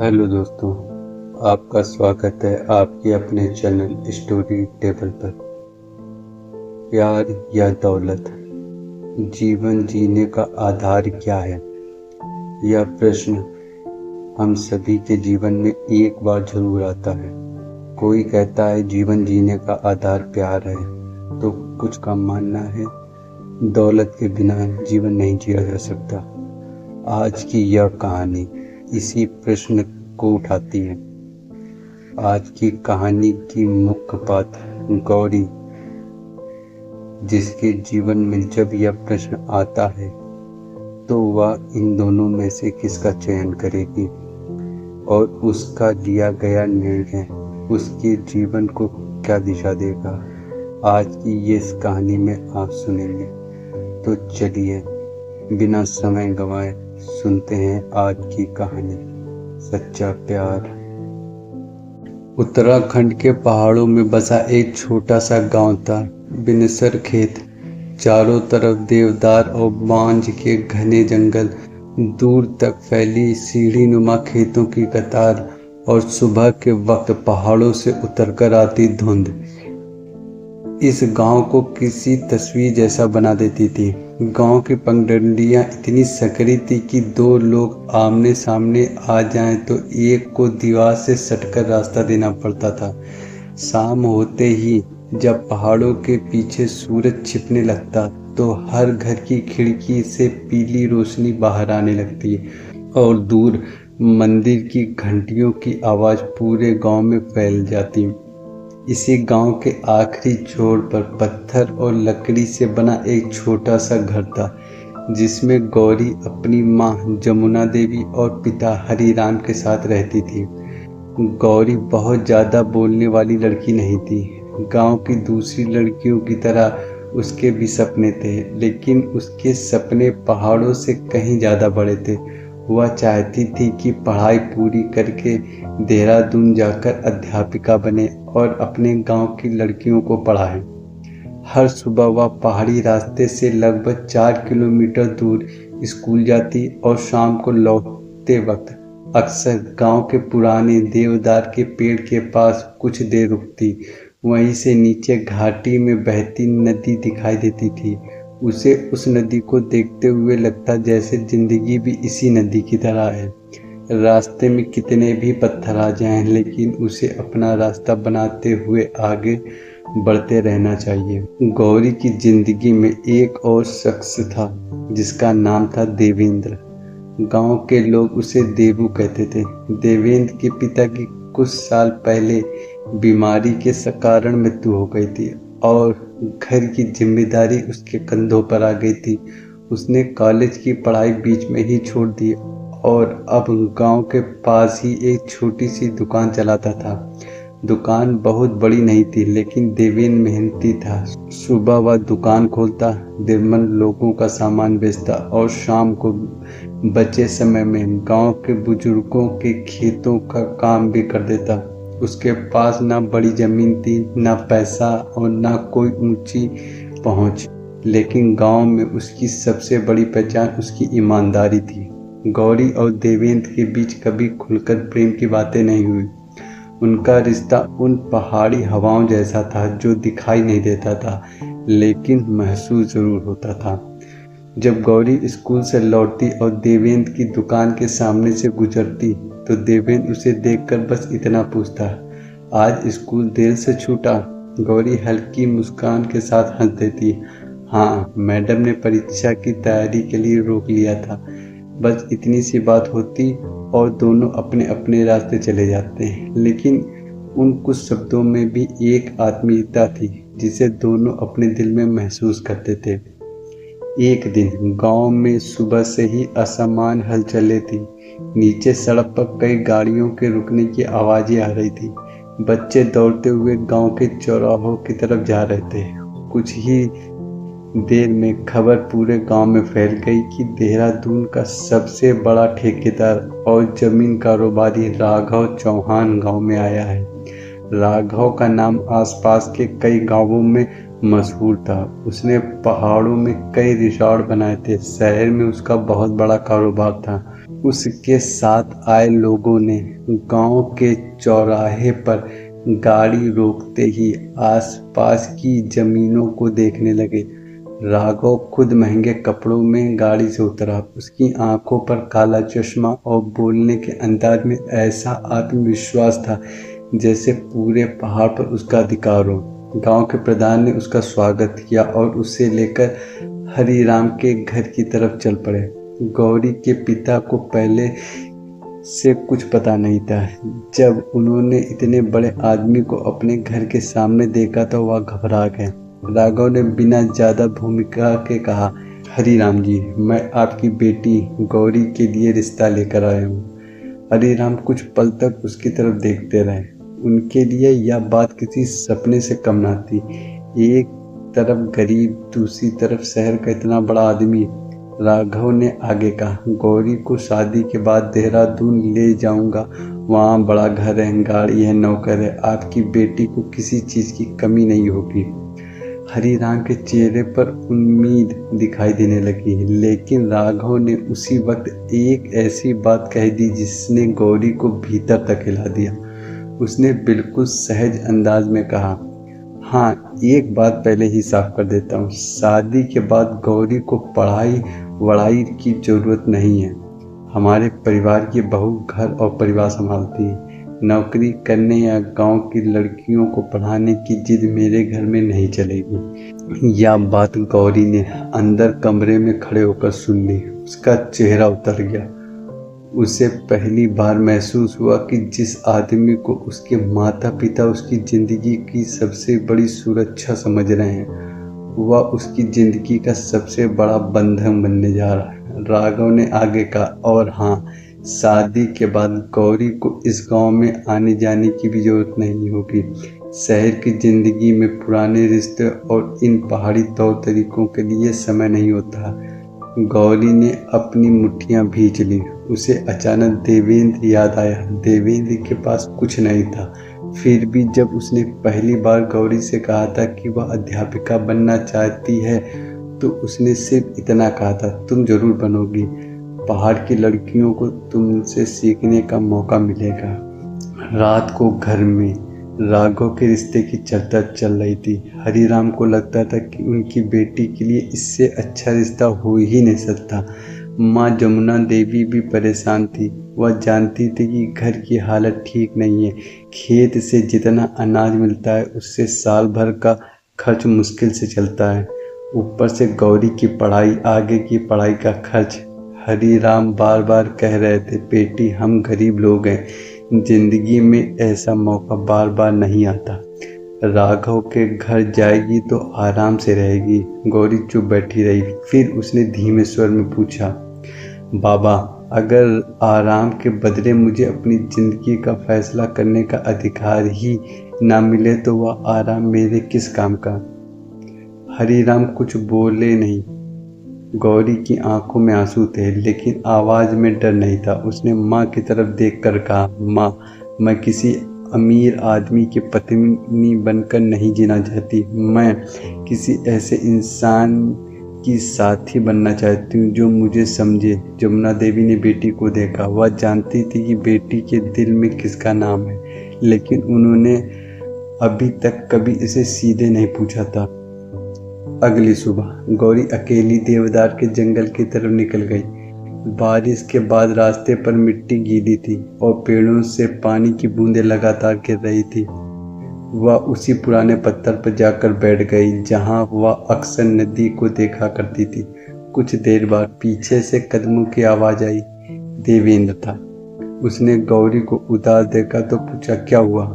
Hello दोस्तों, आपका स्वागत है आपके अपने चैनल स्टोरी टेबल पर। प्यार या दौलत, जीवन जीने का आधार क्या है? यह प्रश्न हम सभी के जीवन में एक बार जरूर आता है। कोई कहता है जीवन जीने का आधार प्यार है, तो कुछ का मानना है दौलत के बिना जीवन नहीं जिया जा सकता। आज की यह कहानी इसी प्रश्न को उठाती है। आज की कहानी की मुख्य पात्र गौरी, जिसके जीवन में जब यह प्रश्न आता है तो वह इन दोनों में से किसका चयन करेगी और उसका लिया गया निर्णय उसके जीवन को क्या दिशा देगा, आज की ये इस कहानी में आप सुनेंगे। तो चलिए बिना समय गंवाए सुनते हैं आज की कहानी, सच्चा प्यार। उत्तराखंड के पहाड़ों में बसा एक छोटा सा गांव था, बिनसर खेत। चारों तरफ देवदार और बांज के घने जंगल, दूर तक फैली सीढ़ीनुमा खेतों की कतार और सुबह के वक्त पहाड़ों से उतरकर आती धुंध इस गांव को किसी तस्वीर जैसा बना देती थी। गांव की पगडंडियां इतनी सकरी थी कि दो लोग आमने सामने आ जाएं तो एक को दीवार से सटकर रास्ता देना पड़ता था। शाम होते ही जब पहाड़ों के पीछे सूरज छिपने लगता तो हर घर की खिड़की से पीली रोशनी बाहर आने लगती और दूर मंदिर की घंटियों की आवाज़ पूरे गांव में फैल जाती। इसी गांव के आखिरी छोर पर पत्थर और लकड़ी से बना एक छोटा सा घर था, जिसमें गौरी अपनी माँ जमुना देवी और पिता हरिराम के साथ रहती थी। गौरी बहुत ज़्यादा बोलने वाली लड़की नहीं थी। गांव की दूसरी लड़कियों की तरह उसके भी सपने थे, लेकिन उसके सपने पहाड़ों से कहीं ज़्यादा बड़े थे। वह चाहती थी कि पढ़ाई पूरी करके देहरादून जाकर अध्यापिका बने और अपने गांव की लड़कियों को पढ़ाए। हर सुबह वह पहाड़ी रास्ते से लगभग 4 किलोमीटर दूर स्कूल जाती और शाम को लौटते वक्त अक्सर गांव के पुराने देवदार के पेड़ के पास कुछ देर रुकती। वहीं से नीचे घाटी में बहती नदी दिखाई देती थी। उसे उस नदी को देखते हुए लगता जैसे जिंदगी भी इसी नदी की तरह है। रास्ते में कितने भी पत्थर आ जाएं, लेकिन उसे अपना रास्ता बनाते हुए आगे बढ़ते रहना चाहिए। गौरी की जिंदगी में एक और शख्स था, जिसका नाम था देवेंद्र। गांव के लोग उसे देवू कहते थे। देवेंद्र के पिता की कुछ साल पहले बीमारी के कारण मृत्यु हो गई थी और घर की जिम्मेदारी उसके कंधों पर आ गई थी। उसने कॉलेज की पढ़ाई बीच में ही छोड़ दी और अब गांव के पास ही एक छोटी सी दुकान चलाता था। दुकान बहुत बड़ी नहीं थी, लेकिन देवेंद्र मेहनती था। सुबह वह दुकान खोलता, दिनभर लोगों का सामान बेचता और शाम को बचे समय में गांव के बुजुर्गों के खेतों का काम भी कर देता। उसके पास ना बड़ी जमीन थी, ना पैसा और ना कोई ऊंची पहुंच, लेकिन गांव में उसकी सबसे बड़ी पहचान उसकी ईमानदारी थी। गौरी और देवेंद्र के बीच कभी खुलकर प्रेम की बातें नहीं हुई। उनका रिश्ता उन पहाड़ी हवाओं जैसा था जो दिखाई नहीं देता था, लेकिन महसूस जरूर होता था। जब गौरी स्कूल से लौटती और देवेंद्र की दुकान के सामने से गुजरती तो देवेंद्र उसे देखकर बस इतना पूछता, आज स्कूल देर से छूटा? गौरी हल्की मुस्कान के साथ हंस देती, हाँ मैडम ने परीक्षा की तैयारी के लिए रोक लिया था। बस इतनी सी बात होती और दोनों अपने अपने रास्ते चले जाते हैं, लेकिन उन कुछ शब्दों में भी एक आत्मीयता थी जिसे दोनों अपने दिल में महसूस करते थे। एक दिन गांव में सुबह से ही असामान्य हलचल थी। नीचे सड़क पर कई गाड़ियों के रुकने की आवाज़ें आ रही थी। बच्चे दौड़ते हुए गांव के चौराहों की तरफ जा रहे थे। कुछ ही देर में खबर पूरे गांव में फैल गई कि देहरादून का सबसे बड़ा ठेकेदार और जमीन कारोबारी राघव चौहान गांव में आया है। राघव का नाम आसपास के कई गांवों में मशहूर था। उसने पहाड़ों में कई रिसॉर्ट बनाए थे। शहर में उसका बहुत बड़ा कारोबार था। उसके साथ आए लोगों ने गांव के चौराहे पर गाड़ी रोकते ही आसपास की जमीनों को देखने लगे। राघव खुद महंगे कपड़ों में गाड़ी से उतरा। उसकी आंखों पर काला चश्मा और बोलने के अंदाज में ऐसा आत्मविश्वास था जैसे पूरे पहाड़ पर उसका अधिकार हो। गांव के प्रधान ने उसका स्वागत किया और उसे लेकर हरिराम के घर की तरफ चल पड़े। गौरी के पिता को पहले से कुछ पता नहीं था। जब उन्होंने इतने बड़े आदमी को अपने घर के सामने देखा तो वह घबरा गए। राघव ने बिना ज्यादा भूमिका के कहा, हरिराम जी, मैं आपकी बेटी गौरी के लिए रिश्ता लेकर आया हूँ। हरिराम कुछ पल तक उसकी तरफ देखते रहे। उनके लिए यह बात किसी सपने से कम न थी। एक तरफ गरीब, दूसरी तरफ शहर का इतना बड़ा आदमी। राघव ने आगे कहा, गौरी को शादी के बाद देहरादून ले जाऊंगा। वहाँ बड़ा घर है, गाड़ी है, नौकर है। आपकी बेटी को किसी चीज की कमी नहीं होगी। हरिराम के चेहरे पर उम्मीद दिखाई देने लगी, लेकिन राघव ने उसी वक्त एक ऐसी बात कह दी जिसने गौरी को भीतर तक हिला दिया। उसने बिल्कुल सहज अंदाज में कहा, हाँ, एक बात पहले ही साफ कर देता हूँ, शादी के बाद गौरी को पढ़ाई वढ़ाई की जरूरत नहीं है। हमारे परिवार की बहू घर और परिवार संभालती है। नौकरी करने या गांव की लड़कियों को पढ़ाने की जिद मेरे घर में नहीं चलेगी। यह बात गौरी ने अंदर कमरे में खड़े होकर सुन ली। उसका चेहरा उतर गया। उसे पहली बार महसूस हुआ कि जिस आदमी को उसके माता पिता उसकी जिंदगी की सबसे बड़ी सुरक्षा समझ रहे हैं, वह उसकी जिंदगी का सबसे बड़ा बंधन बनने जा रहा है। राघव ने आगे कहा, और हाँ, शादी के बाद गौरी को इस गांव में आने जाने की भी जरूरत नहीं होगी। शहर की जिंदगी में पुराने रिश्ते और इन पहाड़ी तौर तरीकों के लिए समय नहीं होता। गौरी ने अपनी मुट्ठियां भींच ली। उसे अचानक देवेंद्र याद आया। देवेंद्र के पास कुछ नहीं था, फिर भी जब उसने पहली बार गौरी से कहा था कि वह अध्यापिका बनना चाहती है तो उसने सिर्फ इतना कहा था, तुम जरूर बनोगी। पहाड़ की लड़कियों को तुमसे सीखने का मौका मिलेगा। रात को घर में राघव के रिश्ते की चर्चा चल रही थी। हरिराम को लगता था कि उनकी बेटी के लिए इससे अच्छा रिश्ता हो ही नहीं सकता। माँ जमुना देवी भी परेशान थी। वह जानती थी कि घर की हालत ठीक नहीं है। खेत से जितना अनाज मिलता है उससे साल भर का खर्च मुश्किल से चलता है। ऊपर से गौरी की पढ़ाई, आगे की पढ़ाई का खर्च। हरिराम बार बार कह रहे थे, बेटी, हम गरीब लोग हैं, जिंदगी में ऐसा मौका बार बार नहीं आता। राघव के घर जाएगी तो आराम से रहेगी। गौरी चुप बैठी रही। फिर उसने धीमे स्वर में पूछा, बाबा, अगर आराम के बदले मुझे अपनी जिंदगी का फैसला करने का अधिकार ही ना मिले तो वह आराम मेरे किस काम का। हरिराम कुछ बोले नहीं। गौरी की आंखों में आंसू थे, लेकिन आवाज में डर नहीं था। उसने माँ की तरफ देखकर कहा, माँ, मैं किसी अमीर आदमी की पत्नी बनकर नहीं जीना चाहती। मैं किसी ऐसे इंसान की साथी बनना चाहती हूँ जो मुझे समझे। जमुना देवी ने बेटी को देखा। वह जानती थी कि बेटी के दिल में किसका नाम है, लेकिन उन्होंने अभी तक कभी इसे सीधे नहीं पूछा था। अगली सुबह गौरी अकेली देवदार के जंगल की तरफ निकल गई। बारिश के बाद रास्ते पर मिट्टी गीली थी और पेड़ों से पानी की बूंदें लगातार गिर रही थी। वह उसी पुराने पत्थर पर जाकर बैठ गई जहां वह अक्सर नदी को देखा करती थी। कुछ देर बाद पीछे से कदमों की आवाज आई। देवेंद्र था। उसने गौरी को उदास देखा तो पूछा, क्या हुआ?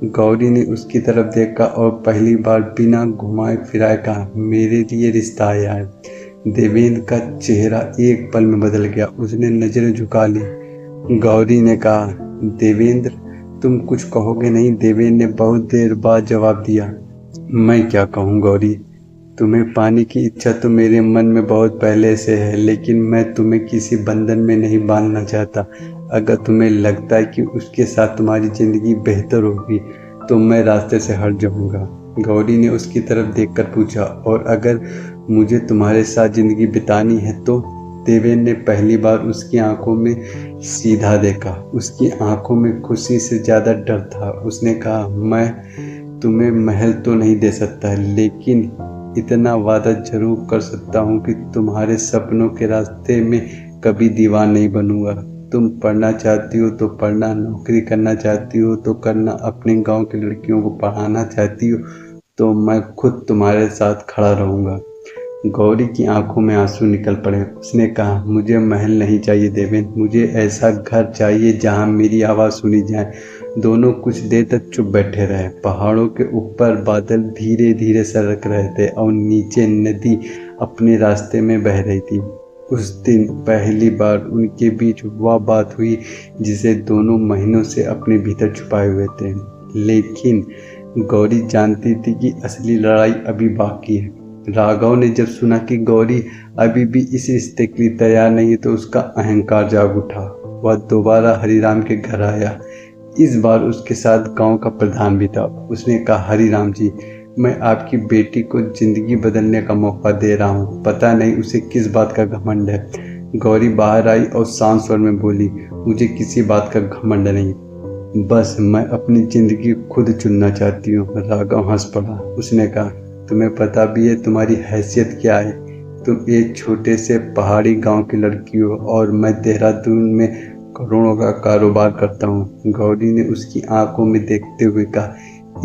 गौरी ने उसकी तरफ देखा और पहली बार बिना घुमाए फिराए कहा, मेरे लिए रिश्ता आया है। देवेंद्र का चेहरा एक पल में बदल गया। उसने नजरें झुका ली। गौरी ने कहा, देवेंद्र, तुम कुछ कहोगे नहीं? देवेंद्र ने बहुत देर बाद जवाब दिया, मैं क्या कहूँ गौरी, तुम्हें पाने की इच्छा तो मेरे मन में बहुत पहले से है, लेकिन मैं तुम्हें किसी बंधन में नहीं बांधना चाहता। अगर तुम्हें लगता है कि उसके साथ तुम्हारी जिंदगी बेहतर होगी तो मैं रास्ते से हट जाऊंगा। गौरी ने उसकी तरफ देखकर पूछा, और अगर मुझे तुम्हारे साथ जिंदगी बितानी है तो? देवेन ने पहली बार उसकी आंखों में सीधा देखा। उसकी आंखों में खुशी से ज़्यादा डर था। उसने कहा, मैं तुम्हें महल तो नहीं दे सकता, लेकिन इतना वादा जरूर कर सकता हूँ कि तुम्हारे सपनों के रास्ते में कभी दीवार नहीं बनूंगा। तुम पढ़ना चाहती हो तो पढ़ना, नौकरी करना चाहती हो तो करना, अपने गांव की लड़कियों को पढ़ाना चाहती हो तो मैं खुद तुम्हारे साथ खड़ा रहूँगा। गौरी की आंखों में आंसू निकल पड़े। उसने कहा, मुझे महल नहीं चाहिए देवेन, मुझे ऐसा घर चाहिए जहाँ मेरी आवाज़ सुनी जाए। दोनों कुछ देर तक चुप बैठे रहे। पहाड़ों के ऊपर बादल धीरे धीरे सरक रहे थे और नीचे नदी अपने रास्ते में बह रही थी। उस दिन पहली बार उनके बीच वह बात हुई जिसे दोनों महीनों से अपने भीतर छुपाए हुए थे। लेकिन गौरी जानती थी कि असली लड़ाई अभी बाकी है। राघव ने जब सुना कि गौरी अभी भी इस रिश्ते के लिए तैयार नहीं है तो उसका अहंकार जाग उठा। वह दोबारा हरिराम के घर आया। इस बार उसके साथ गांव का प्रधान भी था। उसने कहा, हरिराम जी, मैं आपकी बेटी को जिंदगी बदलने का मौका दे रहा हूँ। पता नहीं उसे किस बात का घमंड है। गौरी बाहर आई और शांत स्वर में बोली, मुझे किसी बात का घमंड नहीं, बस मैं अपनी जिंदगी खुद चुनना चाहती हूँ। राघव हंस पड़ा। उसने कहा, तुम्हें पता भी है तुम्हारी हैसियत क्या है? तुम एक छोटे से पहाड़ी गांव की लड़की हो और मैं देहरादून में करोड़ों का कारोबार करता हूँ। गौरी ने उसकी आंखों में देखते हुए कहा,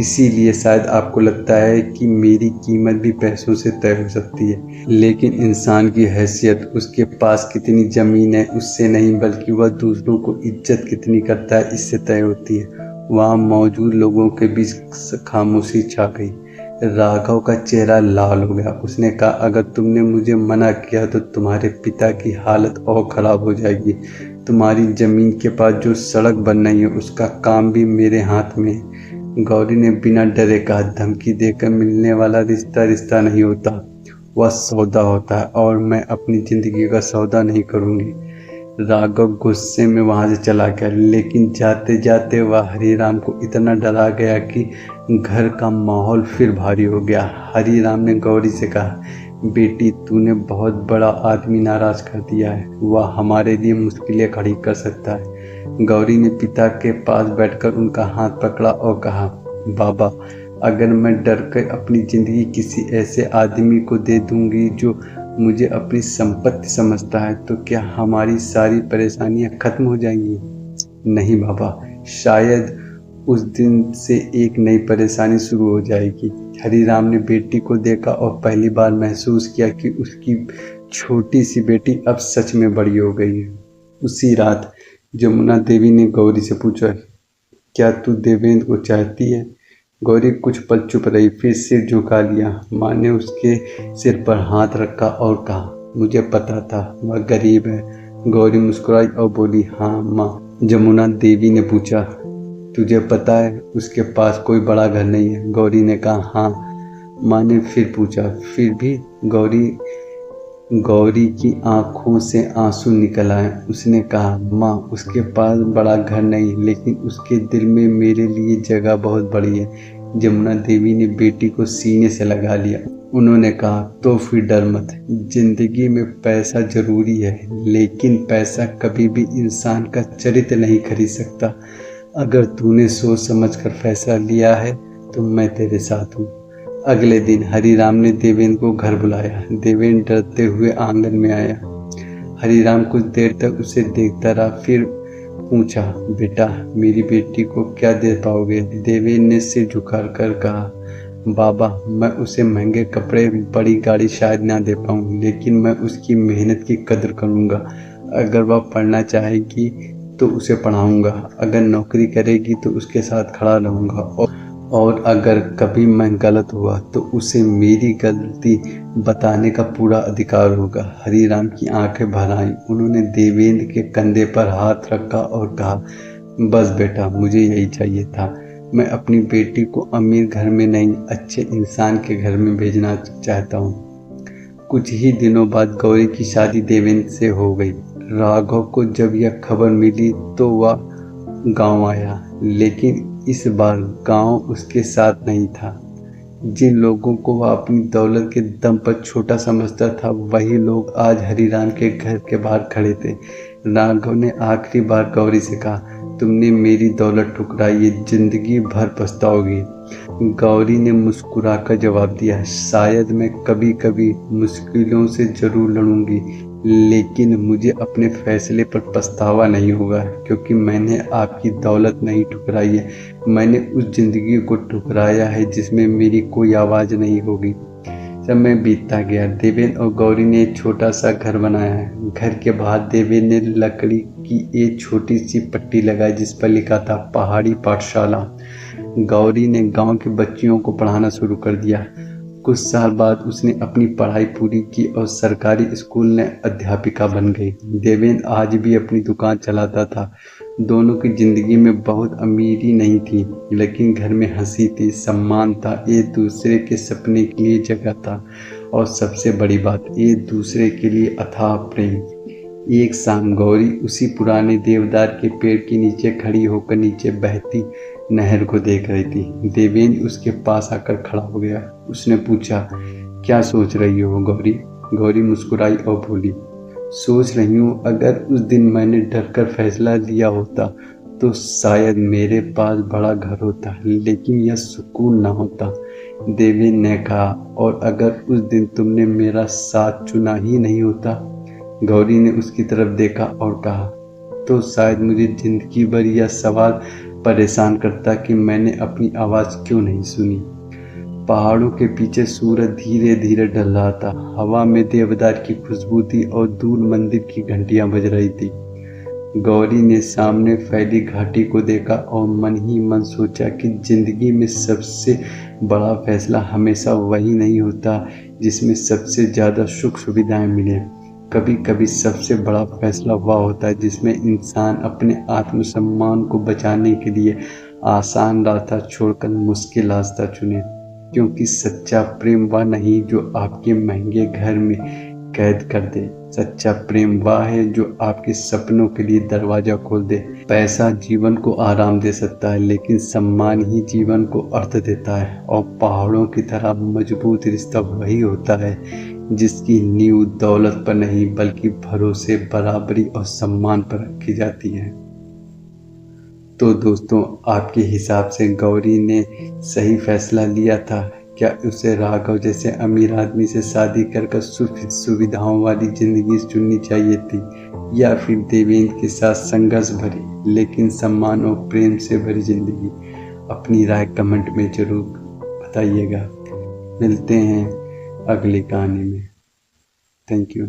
इसीलिए शायद आपको लगता है कि मेरी कीमत भी पैसों से तय हो सकती है, लेकिन इंसान की हैसियत, उसके पास कितनी ज़मीन है, उससे नहीं, बल्कि वह दूसरों को इज्जत कितनी करता है, इससे तय होती है। वहाँ मौजूद लोगों के बीच खामोशी छा गई। राघव का चेहरा लाल हो गया। उसने कहा, अगर तुमने मुझे मना किया तो तुम्हारे पिता की हालत और ख़राब हो जाएगी। तुम्हारी ज़मीन के पास जो सड़क बन रही है उसका काम भी मेरे हाथ में है। गौरी ने बिना डरे कहा, धमकी देकर मिलने वाला रिश्ता रिश्ता नहीं होता, वह सौदा होता है, और मैं अपनी ज़िंदगी का सौदा नहीं करूँगी। राघव गुस्से में वहाँ से चला गया, लेकिन जाते जाते वह हरिराम को इतना डरा गया कि घर का माहौल फिर भारी हो गया। हरिराम ने गौरी से कहा, बेटी, तूने बहुत बड़ा आदमी नाराज कर दिया है, वह हमारे लिए मुश्किलें खड़ी कर सकता है। गौरी ने पिता के पास बैठकर उनका हाथ पकड़ा और कहा, बाबा, अगर मैं डर कर अपनी ज़िंदगी किसी ऐसे आदमी को दे दूंगी जो मुझे अपनी संपत्ति समझता है, तो क्या हमारी सारी परेशानियां खत्म हो जाएंगी? नहीं बाबा, शायद उस दिन से एक नई परेशानी शुरू हो जाएगी। हरिराम ने बेटी को देखा और पहली बार महसूस किया कि उसकी छोटी सी बेटी अब सच में बड़ी हो गई है। उसी रात जमुना देवी ने गौरी से पूछा, क्या तू देवेंद्र को चाहती है? गौरी कुछ पल चुप रही, फिर सिर झुका लिया। माँ ने उसके सिर पर हाथ रखा और कहा, मुझे पता था वह गरीब है। गौरी मुस्कुराई और बोली, हाँ माँ। जमुना देवी ने पूछा, तुझे पता है उसके पास कोई बड़ा घर नहीं है? गौरी ने कहा, हाँ। माँ ने फिर पूछा, फिर भी? गौरी की आंखों से आंसू निकल आए। उसने कहा, माँ, उसके पास बड़ा घर नहीं, लेकिन उसके दिल में मेरे लिए जगह बहुत बड़ी है। जमुना देवी ने बेटी को सीने से लगा लिया। उन्होंने कहा, तो फिर डर मत। जिंदगी में पैसा जरूरी है, लेकिन पैसा कभी भी इंसान का चरित्र नहीं खरीद सकता। अगर तूने सोच समझकर फैसला लिया है तो मैं तेरे साथ हूँ। अगले दिन हरिराम ने देवेंद्र को घर बुलाया। देवेंद्र डरते हुए आंगन में आया। हरिराम कुछ देर तक उसे देखता रहा, फिर पूछा, बेटा, मेरी बेटी को क्या दे पाओगे? देवेंद्र ने सिर झुकाकर कहा, बाबा, मैं उसे महंगे कपड़े, बड़ी गाड़ी शायद ना दे पाऊँ, लेकिन मैं उसकी मेहनत की कदर करूँगा। अगर वह पढ़ना चाहेगी तो उसे पढ़ाऊँगा, अगर नौकरी करेगी तो उसके साथ खड़ा रहूँगा, और अगर कभी मैं गलत हुआ तो उसे मेरी गलती बताने का पूरा अधिकार होगा। हरिराम की आंखें भर आईं। उन्होंने देवेंद्र के कंधे पर हाथ रखा और कहा, बस बेटा, मुझे यही चाहिए था। मैं अपनी बेटी को अमीर घर में नहीं, अच्छे इंसान के घर में भेजना चाहता हूँ। कुछ ही दिनों बाद गौरी की शादी देवेंद्र से हो गई। राघव को जब यह खबर मिली तो वह गांव आया, लेकिन इस बार गांव उसके साथ नहीं था। जिन लोगों को वह अपनी दौलत के दम पर छोटा समझता था, वही लोग आज हरिराम के घर के बाहर खड़े थे। राघव ने आखिरी बार गौरी से कहा, तुमने मेरी दौलत ठुकराई, ये जिंदगी भर पछताओगी। गौरी ने मुस्कुराकर जवाब दिया, शायद मैं कभी कभी मुश्किलों से जरूर लड़ूंगी, लेकिन मुझे अपने फैसले पर पछतावा नहीं होगा, क्योंकि मैंने आपकी दौलत नहीं ठुकराई है, मैंने उस जिंदगी को ठुकराया है जिसमें मेरी कोई आवाज़ नहीं होगी। समय बीतता गया। देवेन और गौरी ने एक छोटा सा घर बनाया है। घर के बाहर देवेन ने लकड़ी की एक छोटी सी पट्टी लगाई जिस पर लिखा था पहाड़ी पाठशाला। गौरी ने गांव की बच्चियों को पढ़ाना शुरू कर दिया। कुछ साल बाद उसने अपनी पढ़ाई पूरी की और सरकारी स्कूल में अध्यापिका बन गई। देवेन आज भी अपनी दुकान चलाता था। दोनों की जिंदगी में बहुत अमीरी नहीं थी, लेकिन घर में हंसी थी, सम्मान था, एक दूसरे के सपने के लिए जगह था, और सबसे बड़ी बात, एक दूसरे के लिए अथाह प्रेम। एक शाम गौरी उसी पुराने देवदार के पेड़ के नीचे खड़ी होकर नीचे बहती नहर को देख रही थी। देवेन उसके पास आकर खड़ा हो गया। उसने पूछा, क्या सोच रही हो गौरी? गौरी मुस्कुराई और बोली, सोच रही हूँ, अगर उस दिन मैंने डरकर फैसला लिया होता तो शायद मेरे पास बड़ा घर होता, लेकिन यह सुकून ना होता। देवेन ने कहा, और अगर उस दिन तुमने मेरा साथ चुना ही नहीं होता? गौरी ने उसकी तरफ देखा और कहा, तो शायद मुझे जिंदगी भर यह सवाल परेशान करता कि मैंने अपनी आवाज़ क्यों नहीं सुनी। पहाड़ों के पीछे सूरज धीरे धीरे ढल रहा था। हवा में देवदार की खुशबू थी और दूर मंदिर की घंटियां बज रही थी। गौरी ने सामने फैली घाटी को देखा और मन ही मन सोचा कि जिंदगी में सबसे बड़ा फैसला हमेशा वही नहीं होता जिसमें सबसे ज़्यादा सुख सुविधाएं मिले। कभी कभी सबसे बड़ा फैसला वह होता है जिसमें इंसान अपने आत्मसम्मान को बचाने के लिए आसान रास्ता छोड़कर मुश्किल रास्ता चुने, क्योंकि सच्चा प्रेम वह नहीं जो आपके महंगे घर में कैद कर दे। सच्चा प्रेम वह है जो आपके सपनों के लिए दरवाजा खोल दे। पैसा जीवन को आराम दे सकता है, लेकिन सम्मान ही जीवन को अर्थ देता है। और पहाड़ों की तरह मजबूत रिश्ता वही होता है जिसकी नींव दौलत पर नहीं बल्कि भरोसे, बराबरी और सम्मान पर रखी जाती है। तो दोस्तों, आपके हिसाब से गौरी ने सही फैसला लिया था? क्या उसे राघव जैसे अमीर आदमी से शादी कर सुख सुविधाओं वाली जिंदगी चुननी चाहिए थी, या फिर देवेन के साथ संघर्ष भरी लेकिन सम्मान और प्रेम से भरी जिंदगी? अपनी राय कमेंट में जरूर बताइएगा। मिलते हैं अगली कहानी में। Thank you.